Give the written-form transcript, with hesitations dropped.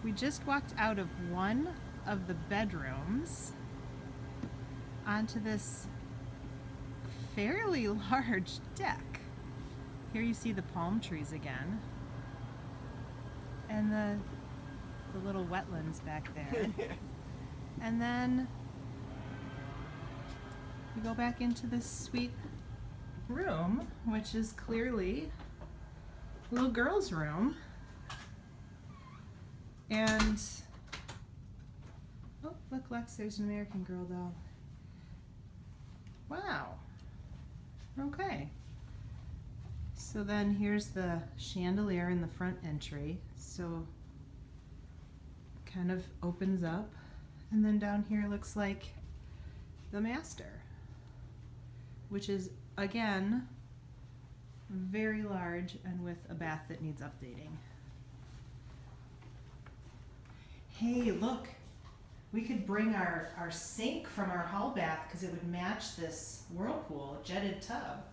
We just walked out of one of the bedrooms onto this fairly large deck. Here you see the palm trees again. And the little wetlands back there. And then we go back into this sweet room, which is clearly a little girl's room. And oh, look, Lex, there's an American Girl doll. Wow. Okay. So then here's the chandelier in the front entry. So kind of opens up, and then down here looks like the master, which is again very large and with a bath that needs updating. Hey, look, we could bring our sink from our hall bath because it would match this whirlpool jetted tub.